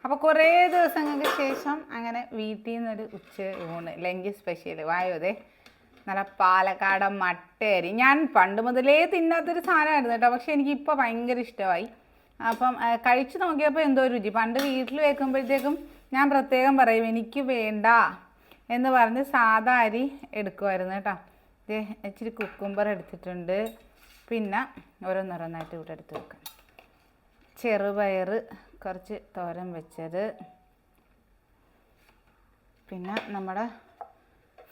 അപ്പോൾ കുറേ ദിവസങ്ങൾക്ക് ശേഷം അങ്ങനെ വീട്ടിൽ നിന്നൊരു ഊണ് ലഞ്ച് സ്പെഷ്യൽ വായോതെ നല്ല പാലക്കാടൻ മട്ടയരി. ഞാൻ പണ്ട് മുതലേ തിന്നാത്തൊരു സാധനമായിരുന്നു കേട്ടോ, പക്ഷെ എനിക്കിപ്പോൾ ഭയങ്കര ഇഷ്ടമായി. അപ്പം കഴിച്ചു നോക്കിയപ്പോൾ എന്തോ രുചി. പണ്ട് വീട്ടിൽ വെക്കുമ്പോഴത്തേക്കും ഞാൻ പ്രത്യേകം പറയും എനിക്ക് വേണ്ട എന്ന് പറഞ്ഞ് സാധാ അരി എടുക്കുമായിരുന്നു കേട്ടോ. ഇച്ചിരി കുക്കുംബർ എടുത്തിട്ടുണ്ട്, പിന്നെ ഓരോന്നോരോന്നായിട്ട് ഇവിടെ എടുത്ത് വെക്കാം. ചെറുപയർ കുറച്ച് തോരൻ വെച്ചത്, പിന്നെ നമ്മുടെ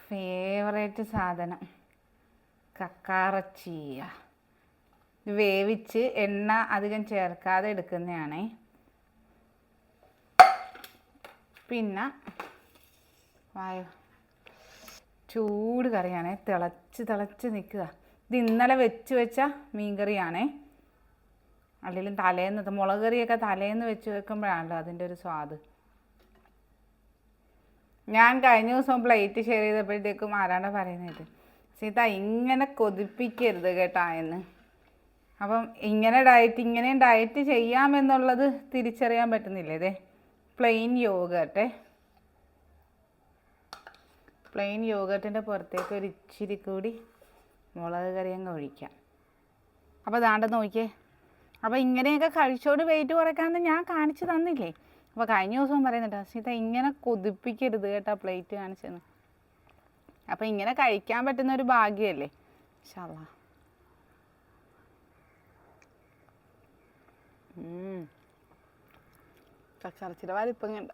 ഫേവറേറ്റ് സാധനം കക്കാറച്ചീയ. വേവിച്ച് എണ്ണ അധികം ചേർക്കാതെ എടുക്കുന്നതാണേ. പിന്നെ വായോ ചൂട് കറിയാണേ, തിളച്ച് നിൽക്കുക. ഇത് ഇന്നലെ വെച്ച മീൻകറിയാണേ. അല്ലെങ്കിലും തലേന്ന് മുളക് കറിയൊക്കെ തലേന്ന് വെച്ച് വെക്കുമ്പോഴാണല്ലോ അതിൻ്റെ ഒരു സ്വാദ്. ഞാൻ കഴിഞ്ഞ ദിവസം പ്ലേറ്റ് ഷെയർ ചെയ്തപ്പോഴത്തേക്കും ആരാണ് പറയുന്നത്, സീത ഇങ്ങനെ കൊതിപ്പിക്കരുത് കേട്ടാ എന്ന്. അപ്പം ഇങ്ങനെയും ഡയറ്റ് ചെയ്യാമെന്നുള്ളത് തിരിച്ചറിയാൻ പറ്റുന്നില്ലേ? ഇതേ പ്ലെയിൻ യോഗട്ടിൻ്റെ പുറത്തേക്ക് ഒരു ഇച്ചിരി കൂടി മുളക് കറി അങ്ങ് ഒഴിക്കാം. അപ്പോൾ ദാണ്ടെന്ന് നോക്കിയേ. അപ്പോൾ ഇങ്ങനെയൊക്കെ കഴിച്ചോട് വെയിറ്റ് കുറയ്ക്കാമെന്ന് ഞാൻ കാണിച്ചു തന്നില്ലേ? അപ്പോൾ കഴിഞ്ഞ ദിവസം പറയുന്നുണ്ട് സീത ഇങ്ങനെ കൊതിപ്പിക്കരുത് കേട്ടോ പ്ലേറ്റ് കാണിച്ചെന്ന്. അപ്പോൾ ഇങ്ങനെ കഴിക്കാൻ പറ്റുന്ന ഒരു ഭാഗ്യമല്ലേ. ഇൻഷാ അല്ലാഹ്. കച്ചറച്ചിയുടെ വലിപ്പം കണ്ട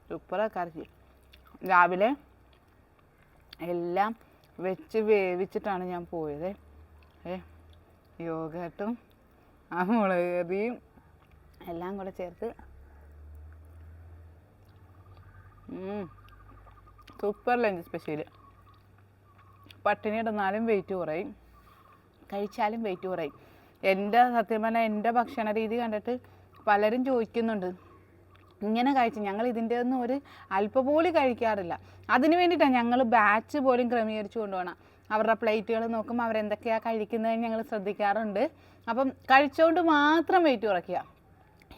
സൂപ്പറൊക്കെ കറച്ചി. രാവിലെ എല്ലാം വെച്ച് വേവിച്ചിട്ടാണ് ഞാൻ പോയത്. യോഗട്ടും ആ മുളക് കറിയും എല്ലാം കൂടെ ചേർത്ത് സൂപ്പർ ലഞ്ച് സ്പെഷ്യൽ. പട്ടിണി ഇടന്നാലും വെയിറ്റ് കുറയും, കഴിച്ചാലും വെയിറ്റ് കുറയും. സത്യം പറഞ്ഞാൽ എൻ്റെ ഭക്ഷണ രീതി കണ്ടിട്ട് പലരും ചോദിക്കുന്നുണ്ട്, ഇങ്ങനെ കഴിച്ച് ഞങ്ങൾ ഇതിൻ്റെ ഒന്നും ഒരു അല്പം പോലും കഴിക്കാറില്ല. അതിന് വേണ്ടിയിട്ടാണ് ഞങ്ങൾ ബാച്ച് പോലും ക്രമീകരിച്ചു കൊണ്ടുപോകണം. അവരുടെ പ്ലേറ്റുകൾ നോക്കുമ്പോൾ അവരെന്തൊക്കെയാണ് കഴിക്കുന്നതെന്ന് ഞങ്ങൾ ശ്രദ്ധിക്കാറുണ്ട്. അപ്പം കഴിച്ചുകൊണ്ട് മാത്രം വെയിറ്റ് കുറയ്ക്കുക.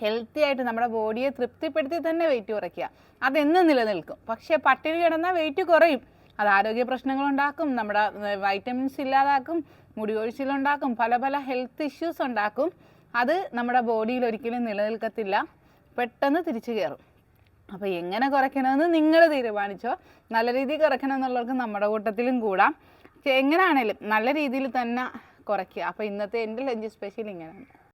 ഹെൽത്തി ആയിട്ട് നമ്മുടെ ബോഡിയെ തൃപ്തിപ്പെടുത്തി തന്നെ വെയിറ്റ് കുറയ്ക്കുക. അതെന്നും നിലനിൽക്കും. പക്ഷേ പട്ടിണി കിടന്നാൽ വെയിറ്റ് കുറയും. അത് ആരോഗ്യ പ്രശ്നങ്ങളുണ്ടാക്കും, നമ്മുടെ വൈറ്റമിൻസ് ഇല്ലാതാക്കും, മുടി കൊഴിച്ചിലുണ്ടാക്കും, പല ഹെൽത്ത് ഇഷ്യൂസ് ഉണ്ടാക്കും. അത് നമ്മുടെ ബോഡിയിൽ ഒരിക്കലും നിലനിൽക്കത്തില്ല, പെട്ടെന്ന് തിരിച്ചു കയറും. അപ്പോൾ എങ്ങനെ കുറയ്ക്കണമെന്ന് നിങ്ങൾ തീരുമാനിച്ചോ. നല്ല രീതിയിൽ കുറയ്ക്കണം എന്നുള്ളവർക്ക് നമ്മുടെ കൂട്ടത്തിലും കൂടാം. എങ്ങനെയാണേലും നല്ല രീതിയിൽ തന്നെ കുറയ്ക്കുക. അപ്പോൾ ഇന്നത്തെ എൻ്റെ ലഞ്ച് സ്പെഷ്യൽ ഇങ്ങനെയാണ്.